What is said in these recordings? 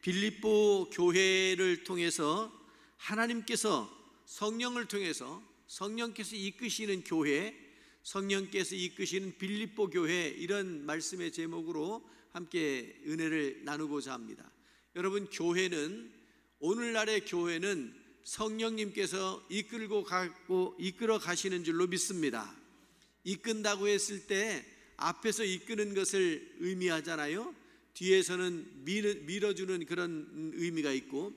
빌립보 교회를 통해서 하나님께서 성령을 통해서 성령께서 이끄시는 교회, 성령께서 이끄시는 빌립보 교회, 이런 말씀의 제목으로 함께 은혜를 나누고자 합니다. 여러분, 교회는, 오늘날의 교회는 성령님께서 이끌어 가시는 줄로 믿습니다. 이끈다고 했을 때 앞에서 이끄는 것을 의미하잖아요. 뒤에서는 밀어주는 그런 의미가 있고,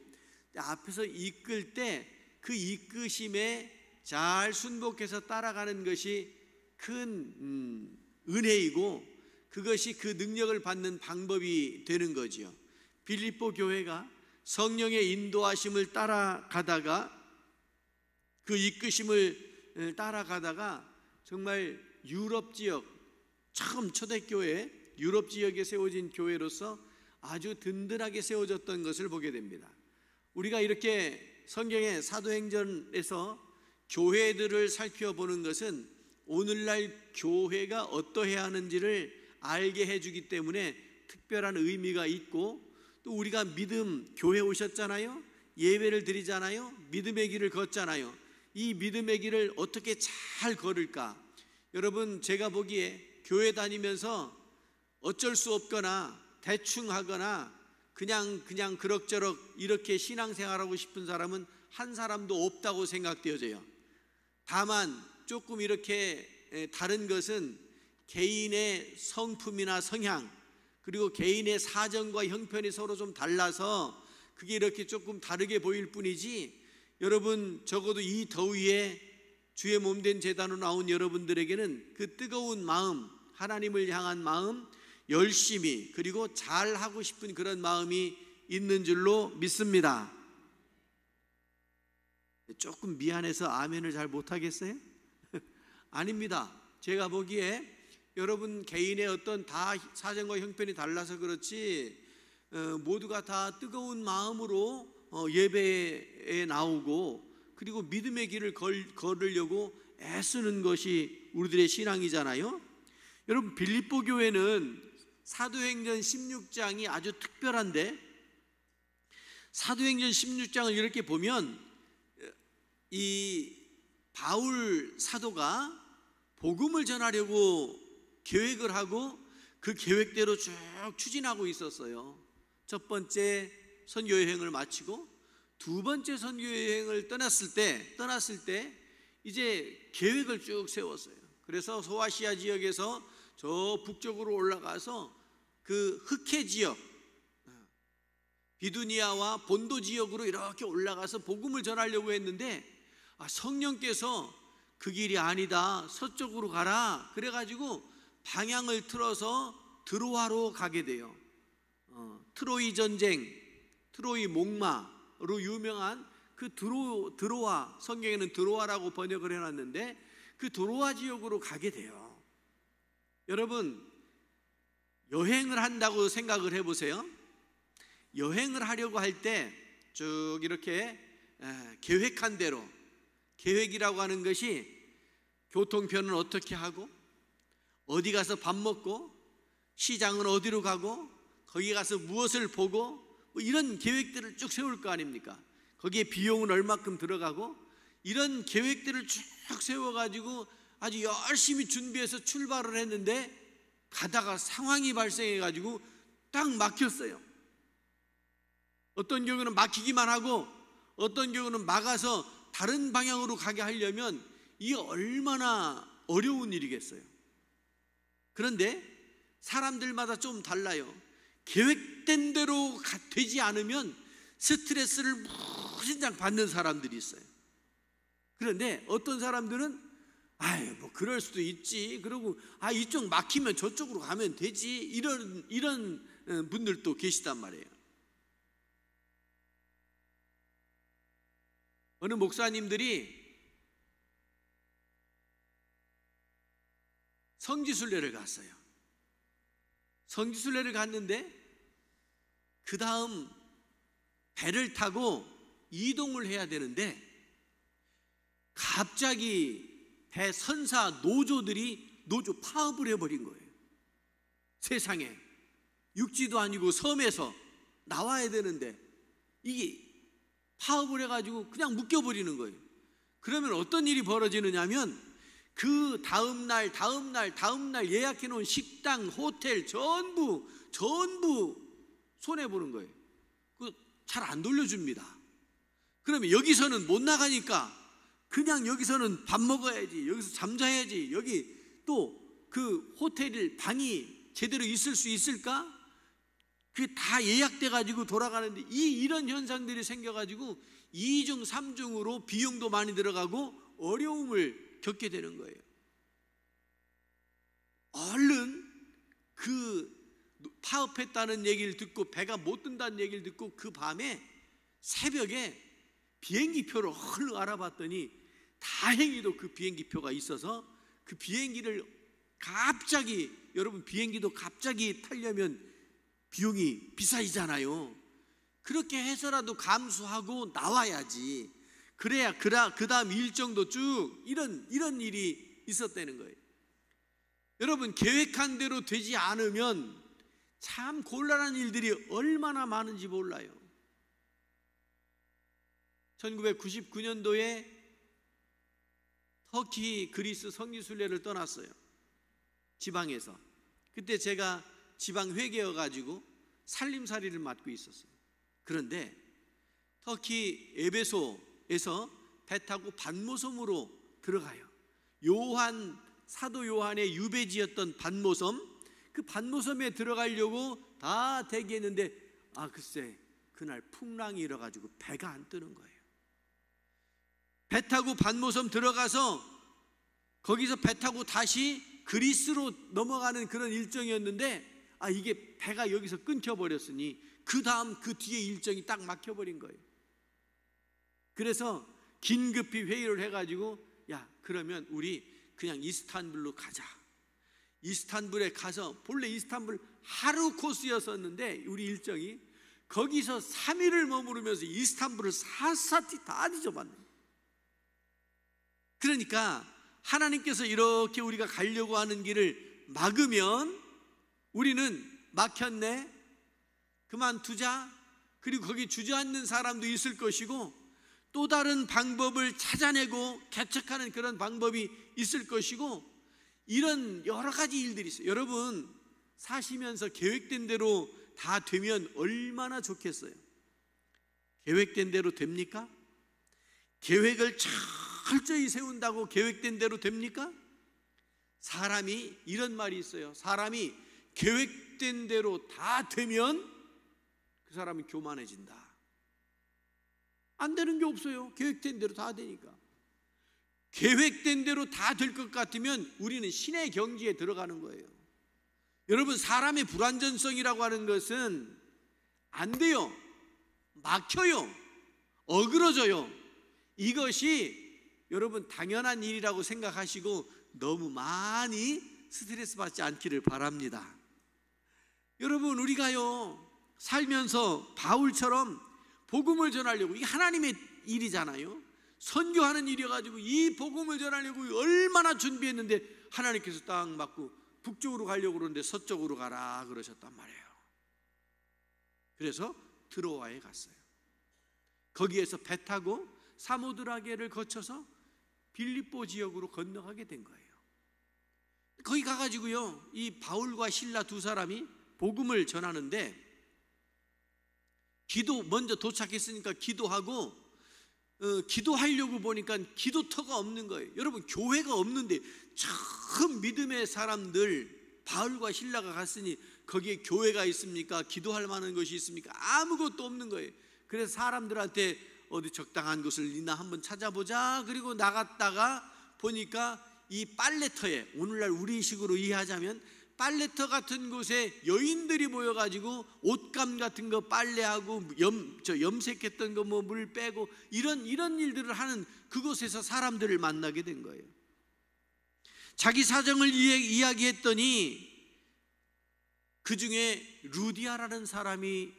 앞에서 이끌 때 그 이끄심에 잘 순복해서 따라가는 것이 큰 은혜이고, 그것이 그 능력을 받는 방법이 되는 거지요. 빌립보 교회가 성령의 인도하심을 따라가다가, 그 이끄심을 따라가다가 정말 유럽 지역, 처음 초대교회 유럽 지역에 세워진 교회로서 아주 든든하게 세워졌던 것을 보게 됩니다. 우리가 이렇게 성경의 사도행전에서 교회들을 살펴보는 것은 오늘날 교회가 어떠해야 하는지를 알게 해주기 때문에 특별한 의미가 있고, 또 우리가 믿음, 교회 오셨잖아요, 예배를 드리잖아요, 믿음의 길을 걷잖아요. 이 믿음의 길을 어떻게 잘 걸을까? 여러분, 제가 보기에 교회 다니면서 어쩔 수 없거나 대충 하거나 그냥 그럭저럭 이렇게 신앙생활하고 싶은 사람은 한 사람도 없다고 생각되어져요. 다만 조금 이렇게 다른 것은 개인의 성품이나 성향, 그리고 개인의 사정과 형편이 서로 좀 달라서 그게 이렇게 조금 다르게 보일 뿐이지, 여러분, 적어도 이 더위에 주의 몸된 제단으로 나온 여러분들에게는 그 뜨거운 마음, 하나님을 향한 마음, 열심히, 그리고 잘하고 싶은 그런 마음이 있는 줄로 믿습니다. 조금 미안해서 아멘을 잘 못하겠어요? 아닙니다. 제가 보기에 여러분 개인의 어떤 다 사정과 형편이 달라서 그렇지, 모두가 다 뜨거운 마음으로 예배에 나오고, 그리고 믿음의 길을 걸으려고 애쓰는 것이 우리들의 신앙이잖아요. 여러분, 빌립보 교회는 사도행전 16장이 아주 특별한데, 사도행전 16장을 이렇게 보면 이 바울 사도가 복음을 전하려고 계획을 하고 그 계획대로 쭉 추진하고 있었어요. 첫 번째 선교 여행을 마치고 두 번째 선교 여행을 떠났을 때 이제 계획을 쭉 세웠어요. 그래서 소아시아 지역에서 저 북쪽으로 올라가서 그 흑해 지역, 비두니아와 본도 지역으로 이렇게 올라가서 복음을 전하려고 했는데, 성령께서 그 길이 아니다, 서쪽으로 가라, 그래가지고 방향을 틀어서 드로아로 가게 돼요. 트로이 전쟁, 트로이 목마로 유명한 그 드로아, 성경에는 드로아라고 번역을 해놨는데 그 드로아 지역으로 가게 돼요. 여러분, 여행을 한다고 생각을 해보세요. 여행을 하려고 할 때 쭉 이렇게 계획한 대로, 계획이라고 하는 것이 교통편은 어떻게 하고, 어디 가서 밥 먹고, 시장은 어디로 가고, 거기 가서 무엇을 보고, 뭐 이런 계획들을 쭉 세울 거 아닙니까? 거기에 비용은 얼마큼 들어가고, 이런 계획들을 쭉 세워가지고 아주 열심히 준비해서 출발을 했는데, 가다가 상황이 발생해가지고 딱 막혔어요. 어떤 경우는 막히기만 하고, 어떤 경우는 막아서 다른 방향으로 가게 하려면 이게 얼마나 어려운 일이겠어요. 그런데 사람들마다 좀 달라요. 계획된 대로 되지 않으면 스트레스를 무진장 받는 사람들이 있어요. 그런데 어떤 사람들은 뭐 그럴 수도 있지, 그러고 이쪽 막히면 저쪽으로 가면 되지, 이런 분들도 계시단 말이에요. 어느 목사님들이 성지순례를 갔어요. 성지순례를 갔는데 그 다음 배를 타고 이동을 해야 되는데 갑자기 배 선사 노조들이 노조 파업을 해버린 거예요. 세상에, 육지도 아니고 섬에서 나와야 되는데 이게 파업을 해가지고 그냥 묶여버리는 거예요. 그러면 어떤 일이 벌어지느냐면 그 다음날 예약해 놓은 식당, 호텔 전부 손해보는 거예요. 잘 안 돌려줍니다. 그러면 여기서는 못 나가니까 그냥 여기서는 밥 먹어야지, 여기서 잠자야지, 여기 또 그 호텔 방이 제대로 있을 수 있을까? 그게 다 예약돼 가지고 돌아가는데 이런 현상들이 생겨 가지고 2중 3중으로 비용도 많이 들어가고 어려움을 겪게 되는 거예요. 얼른 그 파업했다는 얘기를 듣고 배가 못 뜬다는 얘기를 듣고 그 밤에 새벽에 비행기표를 얼른 알아봤더니 다행히도 그 비행기표가 있어서 그 비행기를 갑자기, 여러분 비행기도 갑자기 타려면 비용이 비싸지잖아요. 그렇게 해서라도 감수하고 나와야지. 그래야 그 다음 일정도 쭉 이런 일이 있었다는 거예요. 여러분 계획한 대로 되지 않으면 참 곤란한 일들이 얼마나 많은지 몰라요. 1999년도에 터키, 그리스 성지순례를 떠났어요. 지방에서. 그때 제가 지방 회계여가지고 살림살이를 맡고 있었어요. 그런데 터키 에베소에서 배 타고 반모섬으로 들어가요. 사도 요한의 유배지였던 반모섬, 그 반모섬에 들어가려고 다 대기했는데 글쎄 그날 풍랑이 일어가지고 배가 안 뜨는 거예요. 배 타고 반모섬 들어가서 거기서 배 타고 다시 그리스로 넘어가는 그런 일정이었는데 이게 배가 여기서 끊겨버렸으니 그 다음 그 뒤에 일정이 딱 막혀버린 거예요. 그래서 긴급히 회의를 해가지고 그러면 우리 그냥 이스탄불로 가자. 이스탄불에 가서, 본래 이스탄불 하루 코스였었는데 우리 일정이 거기서 3일을 머무르면서 이스탄불을 샅샅이 다 뒤져봤네. 그러니까 하나님께서 이렇게 우리가 가려고 하는 길을 막으면 우리는 막혔네, 그만두자, 그리고 거기 주저앉는 사람도 있을 것이고 또 다른 방법을 찾아내고 개척하는 그런 방법이 있을 것이고, 이런 여러 가지 일들이 있어요. 여러분 사시면서 계획된 대로 다 되면 얼마나 좋겠어요. 계획된 대로 됩니까? 계획을 철저히 세운다고 계획된 대로 됩니까? 사람이 이런 말이 있어요. 사람이 계획된 대로 다 되면 그 사람은 교만해진다. 안 되는 게 없어요. 계획된 대로 다 되니까. 계획된 대로 다 될 것 같으면 우리는 신의 경지에 들어가는 거예요. 여러분 사람의 불완전성이라고 하는 것은 안 돼요. 막혀요. 어그러져요. 이것이 여러분 당연한 일이라고 생각하시고 너무 많이 스트레스 받지 않기를 바랍니다. 여러분 우리가요 살면서 바울처럼 복음을 전하려고, 이게 하나님의 일이잖아요. 선교하는 일이어가지고 이 복음을 전하려고 얼마나 준비했는데 하나님께서 딱 맞고 북쪽으로 가려고 그러는데 서쪽으로 가라 그러셨단 말이에요. 그래서 드로아에 갔어요. 거기에서 배 타고 사모드라게를 거쳐서 빌립보 지역으로 건너가게 된 거예요. 거기 가가지고요 이 바울과 실라 두 사람이 복음을 전하는데, 먼저 도착했으니까 기도하고 기도하려고 보니까 기도터가 없는 거예요. 여러분 교회가 없는데 처음 믿음의 사람들 바울과 실라가 갔으니 거기에 교회가 있습니까? 기도할 만한 것이 있습니까? 아무것도 없는 거예요. 그래서 사람들한테 어디 적당한 곳을 있나 한번 찾아보자. 그리고 나갔다가 보니까 이 빨래터에, 오늘날 우리식으로 이해하자면 빨래터 같은 곳에 여인들이 모여가지고 옷감 같은 거 빨래하고 염색했던 거 물 빼고 이런 일들을 하는 그곳에서 사람들을 만나게 된 거예요. 자기 사정을 이야기했더니 그 중에 루디아라는 사람이,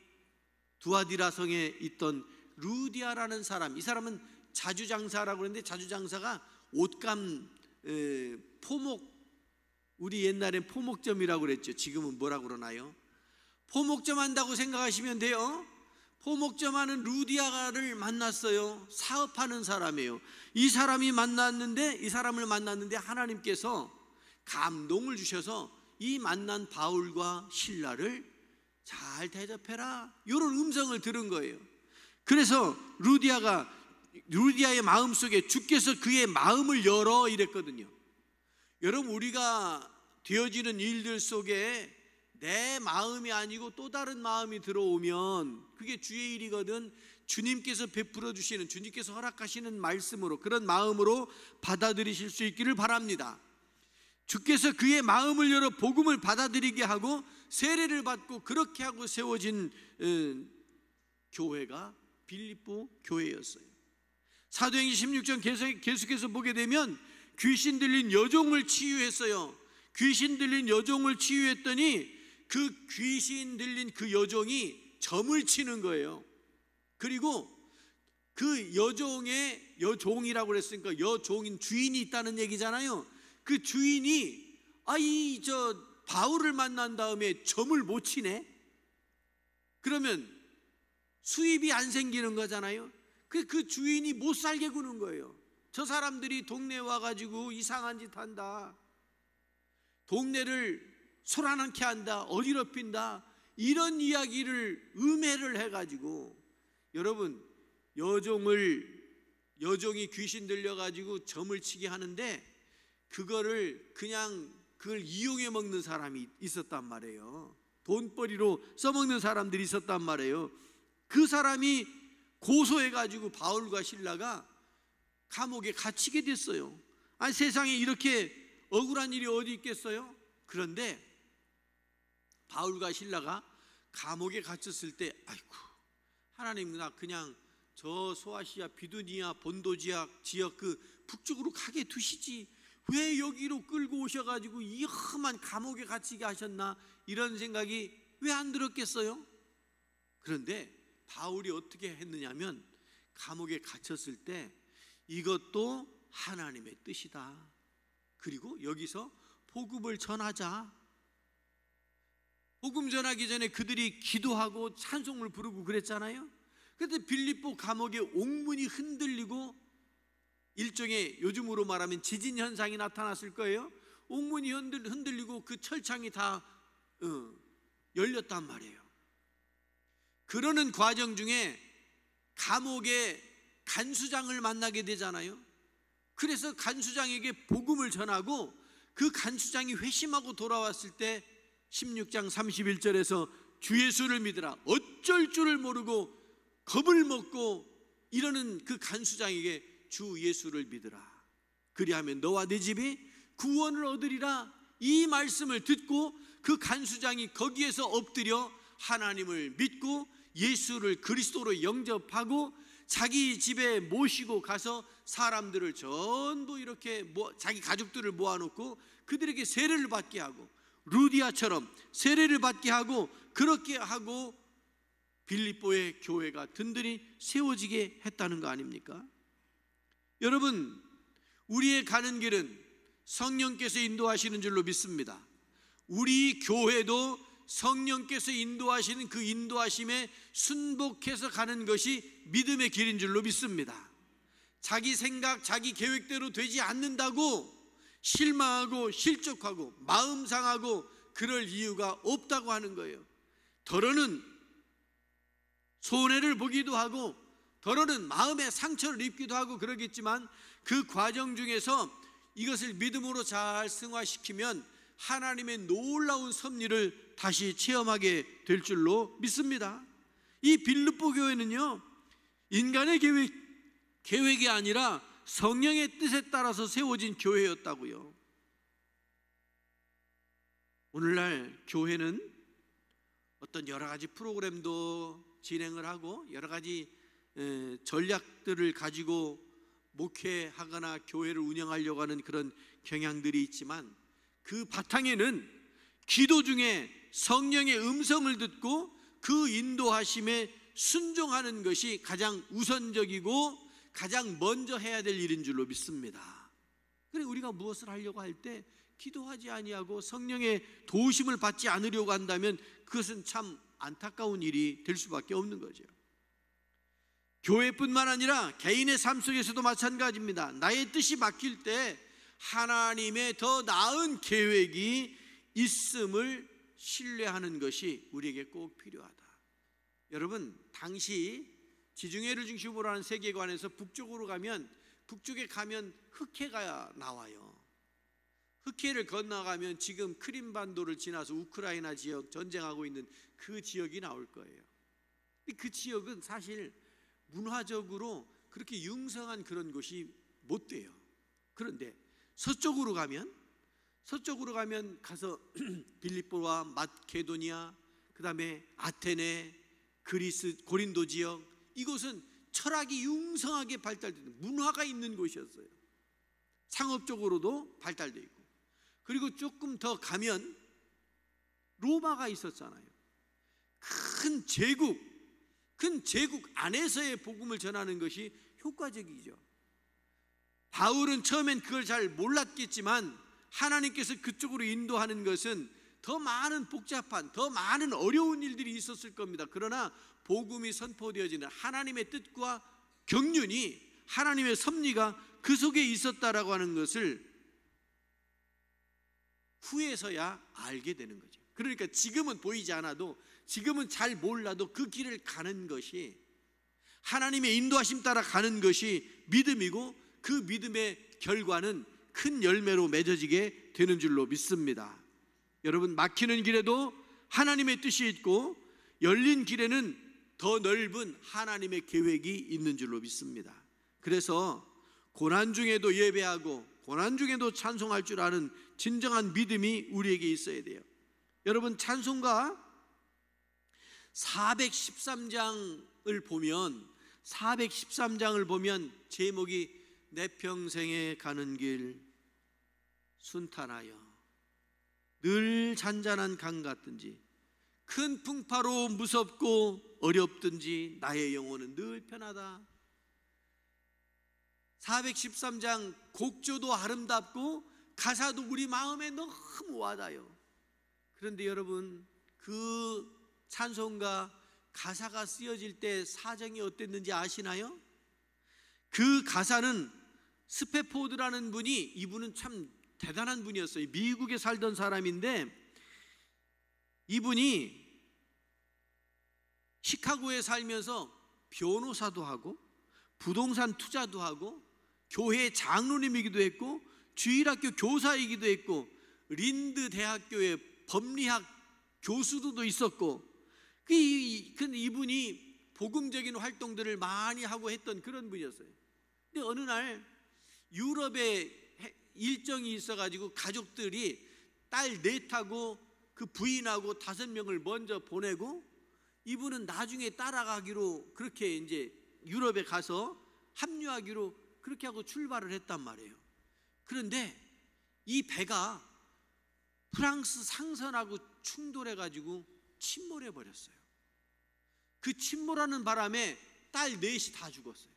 두아디라 성에 있던 루디아라는 사람, 이 사람은 자주장사라고 그러는데 자주장사가 옷감 포목, 우리 옛날엔 포목점이라고 그랬죠. 지금은 뭐라고 그러나요? 포목점 한다고 생각하시면 돼요. 포목점 하는 루디아를 만났어요. 사업하는 사람이에요. 이 사람을 만났는데 하나님께서 감동을 주셔서 이 만난 바울과 실라를 잘 대접해라, 이런 음성을 들은 거예요. 그래서 루디아의 마음속에 주께서 그의 마음을 열어 이랬거든요. 여러분, 우리가 되어지는 일들 속에 내 마음이 아니고 또 다른 마음이 들어오면 그게 주의 일이거든. 주님께서 베풀어 주시는, 주님께서 허락하시는 말씀으로, 그런 마음으로 받아들이실 수 있기를 바랍니다. 주께서 그의 마음을 열어 복음을 받아들이게 하고 세례를 받고 그렇게 하고 세워진 교회가 빌립보 교회였어요. 사도행전 16장 계속해서 보게 되면 귀신 들린 여종을 치유했어요. 귀신 들린 여종을 치유했더니 그 귀신 들린 그 여종이 점을 치는 거예요. 그리고 그 여종이라고 그랬으니까 여종인 주인이 있다는 얘기잖아요. 그 주인이 바울을 만난 다음에 점을 못 치네? 그러면 수입이 안 생기는 거잖아요. 그 주인이 못 살게 구는 거예요. 저 사람들이 동네에 와가지고 이상한 짓 한다, 동네를 소란하게 한다, 어지럽힌다, 이런 이야기를 음해를 해가지고, 여러분, 여종이 귀신 들려가지고 점을 치게 하는데 그걸 이용해 먹는 사람이 있었단 말이에요. 돈벌이로 써먹는 사람들이 있었단 말이에요. 그 사람이 고소해가지고 바울과 실라가 감옥에 갇히게 됐어요. 아니, 세상에 이렇게 억울한 일이 어디 있겠어요? 그런데 바울과 실라가 감옥에 갇혔을 때, 아이고, 하나님, 나 그냥 저 소아시아, 비두니아, 본도 지역 그 북쪽으로 가게 두시지, 왜 여기로 끌고 오셔가지고 이 험한 감옥에 갇히게 하셨나, 이런 생각이 왜 안 들었겠어요? 그런데 바울이 어떻게 했느냐면, 감옥에 갇혔을 때 이것도 하나님의 뜻이다, 그리고 여기서 복음을 전하자. 복음 전하기 전에 그들이 기도하고 찬송을 부르고 그랬잖아요. 그런데 빌립보 감옥의 옥문이 흔들리고, 일종의 요즘으로 말하면 지진 현상이 나타났을 거예요. 옥문이 흔들리고 그 철창이 다 열렸단 말이에요. 그러는 과정 중에 감옥의 간수장을 만나게 되잖아요. 그래서 간수장에게 복음을 전하고, 그 간수장이 회심하고 돌아왔을 때 16장 31절에서 주 예수를 믿으라, 어쩔 줄을 모르고 겁을 먹고 이러는 그 간수장에게 주 예수를 믿으라, 그리하면 너와 네 집이 구원을 얻으리라, 이 말씀을 듣고 그 간수장이 거기에서 엎드려 하나님을 믿고 예수를 그리스도로 영접하고 자기 집에 모시고 가서 사람들을 전부 이렇게 자기 가족들을 모아놓고 그들에게 세례를 받게 하고, 루디아처럼 세례를 받게 하고, 그렇게 하고 빌립보의 교회가 든든히 세워지게 했다는 거 아닙니까? 여러분, 우리의 가는 길은 성령께서 인도하시는 줄로 믿습니다. 우리 교회도 성령께서 인도하시는 그 인도하심에 순복해서 가는 것이 믿음의 길인 줄로 믿습니다. 자기 생각, 자기 계획대로 되지 않는다고 실망하고 실족하고 마음 상하고 그럴 이유가 없다고 하는 거예요. 더러는 손해를 보기도 하고, 더러는 마음에 상처를 입기도 하고 그러겠지만, 그 과정 중에서 이것을 믿음으로 잘 승화시키면 하나님의 놀라운 섭리를 다시 체험하게 될 줄로 믿습니다. 이 빌립보 교회는요, 인간의 계획이 아니라 성령의 뜻에 따라서 세워진 교회였다고요. 오늘날 교회는 어떤 여러 가지 프로그램도 진행을 하고 여러 가지 전략들을 가지고 목회하거나 교회를 운영하려고 하는 그런 경향들이 있지만, 그 바탕에는 기도 중에 성령의 음성을 듣고 그 인도하심에 순종하는 것이 가장 우선적이고 가장 먼저 해야 될 일인 줄로 믿습니다. 그래, 우리가 무엇을 하려고 할 때 기도하지 아니하고 성령의 도우심을 받지 않으려고 한다면 그것은 참 안타까운 일이 될 수밖에 없는 거죠. 교회뿐만 아니라 개인의 삶 속에서도 마찬가지입니다. 나의 뜻이 막힐 때 하나님의 더 나은 계획이 있음을 신뢰하는 것이 우리에게 꼭 필요하다. 여러분, 당시 지중해를 중심으로 하는 세계관에서 북쪽에 가면 흑해가 나와요. 흑해를 건너가면 지금 크림반도를 지나서 우크라이나 지역 전쟁하고 있는 그 지역이 나올 거예요. 그 지역은 사실 문화적으로 그렇게 융성한 그런 곳이 못 돼요. 그런데 서쪽으로 가면 가서 빌립보와 마케도니아, 그 다음에 아테네, 그리스, 고린도 지역, 이곳은 철학이 융성하게 발달되는 문화가 있는 곳이었어요. 상업적으로도 발달되어 있고, 그리고 조금 더 가면 로마가 있었잖아요. 큰 제국 안에서의 복음을 전하는 것이 효과적이죠. 바울은 처음엔 그걸 잘 몰랐겠지만 하나님께서 그쪽으로 인도하는 것은 더 많은 복잡한, 더 많은 어려운 일들이 있었을 겁니다. 그러나 복음이 선포되어지는 하나님의 뜻과 경륜이, 하나님의 섭리가 그 속에 있었다라고 하는 것을 후에서야 알게 되는 거죠. 그러니까 지금은 보이지 않아도, 지금은 잘 몰라도 그 길을 가는 것이, 하나님의 인도하심 따라 가는 것이 믿음이고, 그 믿음의 결과는 큰 열매로 맺어지게 되는 줄로 믿습니다. 여러분, 막히는 길에도 하나님의 뜻이 있고 열린 길에는 더 넓은 하나님의 계획이 있는 줄로 믿습니다. 그래서 고난 중에도 예배하고 고난 중에도 찬송할 줄 아는 진정한 믿음이 우리에게 있어야 돼요. 여러분, 찬송가 413장을 보면 제목이 내 평생에 가는 길 순탄하여 늘 잔잔한 강 같든지 큰 풍파로 무섭고 어렵든지 나의 영혼은 늘 편하다. 413장 곡조도 아름답고 가사도 우리 마음에 너무 와닿아요. 그런데 여러분, 그 찬송가 가사가 쓰여질 때 사정이 어땠는지 아시나요? 그 가사는 스페포드라는 분이, 이분은 참 대단한 분이었어요. 미국에 살던 사람인데 이분이 시카고에 살면서 변호사도 하고 부동산 투자도 하고 교회 장로님이기도 했고 주일학교 교사이기도 했고 린드 대학교의 법리학 교수도 있었고, 이분이 복음적인 활동들을 많이 하고 했던 그런 분이었어요. 근데 어느 날 유럽에 일정이 있어가지고 가족들이 딸 넷하고 그 부인하고 5명을 먼저 보내고, 이분은 나중에 따라가기로 그렇게 이제 유럽에 가서 합류하기로 그렇게 하고 출발을 했단 말이에요. 그런데 이 배가 프랑스 상선하고 충돌해가지고 침몰해 버렸어요. 그 침몰하는 바람에 딸 넷이 다 죽었어요.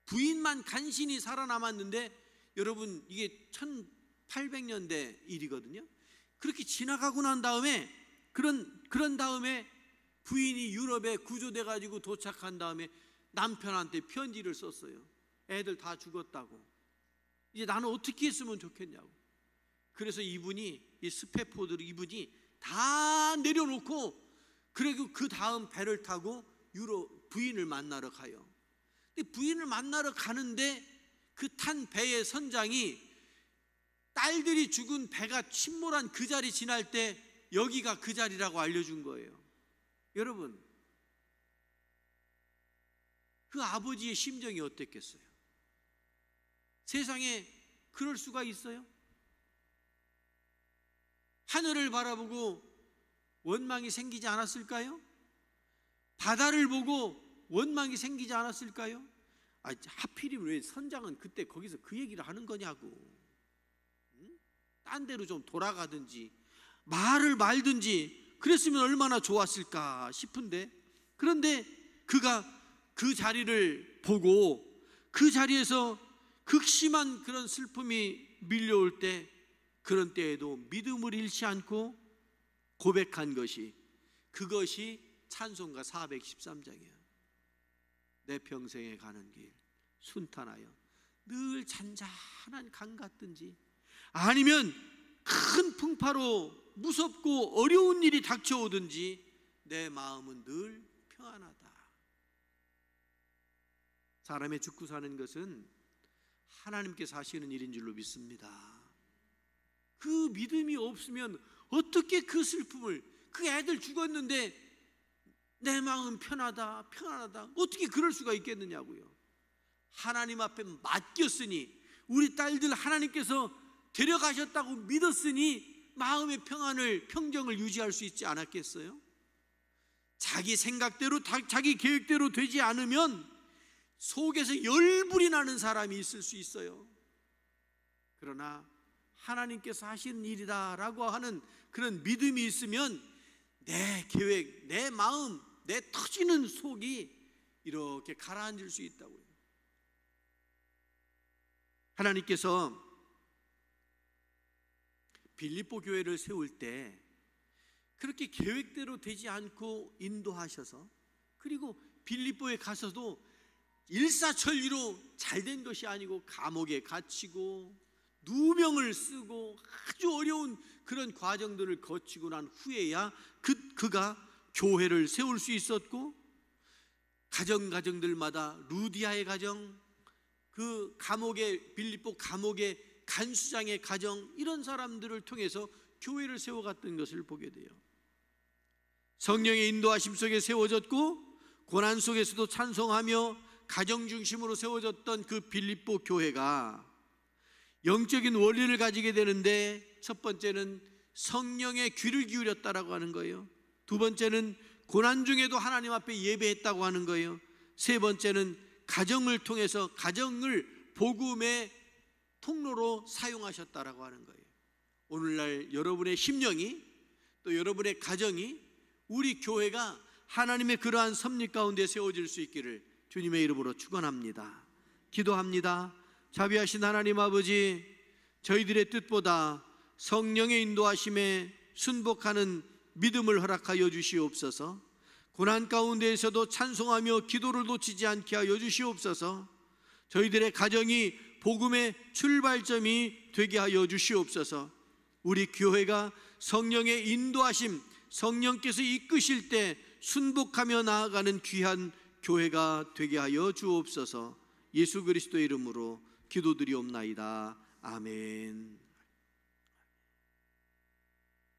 부인만 간신히 살아남았는데, 여러분, 이게 1800년대 일이거든요. 그렇게 지나가고 난 다음에 그런 다음에 부인이 유럽에 구조돼 가지고 도착한 다음에 남편한테 편지를 썼어요. 애들 다 죽었다고. 이제 나는 어떻게 했으면 좋겠냐고. 그래서 이 스페포드 이분이 다 내려놓고, 그리고 그 다음 배를 타고 부인을 만나러 가요. 근데 부인을 만나러 가는데 그 탄 배의 선장이 딸들이 죽은 배가 침몰한 그 자리 지날 때 여기가 그 자리라고 알려준 거예요. 여러분, 그 아버지의 심정이 어땠겠어요? 세상에 그럴 수가 있어요? 하늘을 바라보고 원망이 생기지 않았을까요? 바다를 보고 원망이 생기지 않았을까요? 하필이면 왜 선장은 그때 거기서 그 얘기를 하는 거냐고. 딴 데로 좀 돌아가든지 말을 말든지 그랬으면 얼마나 좋았을까 싶은데, 그런데 그가 그 자리를 보고 그 자리에서 극심한 그런 슬픔이 밀려올 때 그런 때에도 믿음을 잃지 않고 고백한 것이, 그것이 찬송가 413장이에요. 내 평생에 가는 길 순탄하여 늘 잔잔한 강 같든지, 아니면 큰 풍파로 무섭고 어려운 일이 닥쳐오든지 내 마음은 늘 평안하다. 사람의 죽고 사는 것은 하나님께서 하시는 일인 줄로 믿습니다. 그 믿음이 없으면 어떻게 그 슬픔을, 그 애들 죽었는데 내 마음 편하다 편안하다, 어떻게 그럴 수가 있겠느냐고요. 하나님 앞에 맡겼으니, 우리 딸들 하나님께서 데려가셨다고 믿었으니 마음의 평안을, 평정을 유지할 수 있지 않았겠어요? 자기 생각대로, 자기 계획대로 되지 않으면 속에서 열불이 나는 사람이 있을 수 있어요. 그러나 하나님께서 하시는 일이다라고 하는 그런 믿음이 있으면 내 계획, 내 마음, 내 터지는 속이 이렇게 가라앉을 수 있다고요. 하나님께서 빌립보 교회를 세울 때 그렇게 계획대로 되지 않고 인도하셔서, 그리고 빌립보에 가서도 일사천리로 잘 된 것이 아니고 감옥에 갇히고 누명을 쓰고 아주 어려운 그런 과정들을 거치고 난 후에야 그가 교회를 세울 수 있었고, 가정들마다 루디아의 가정, 그 감옥의, 빌립보 감옥의 간수장의 가정, 이런 사람들을 통해서 교회를 세워갔던 것을 보게 돼요. 성령의 인도하심 속에 세워졌고 고난 속에서도 찬송하며 가정 중심으로 세워졌던 그 빌립보 교회가 영적인 원리를 가지게 되는데, 첫 번째는 성령의 귀를 기울였다라고 하는 거예요. 두 번째는 고난 중에도 하나님 앞에 예배했다고 하는 거예요. 세 번째는 가정을 통해서, 가정을 복음의 통로로 사용하셨다라고 하는 거예요. 오늘날 여러분의 심령이, 또 여러분의 가정이, 우리 교회가 하나님의 그러한 섭리 가운데 세워질 수 있기를 주님의 이름으로 축원합니다. 기도합니다. 자비하신 하나님 아버지, 저희들의 뜻보다 성령의 인도하심에 순복하는 믿음을 허락하여 주시옵소서. 고난 가운데에서도 찬송하며 기도를 놓치지 않게 하여 주시옵소서. 저희들의 가정이 복음의 출발점이 되게 하여 주시옵소서. 우리 교회가 성령의 인도하심, 성령께서 이끄실 때 순복하며 나아가는 귀한 교회가 되게 하여 주옵소서. 예수 그리스도의 이름으로 기도드리옵나이다. 아멘.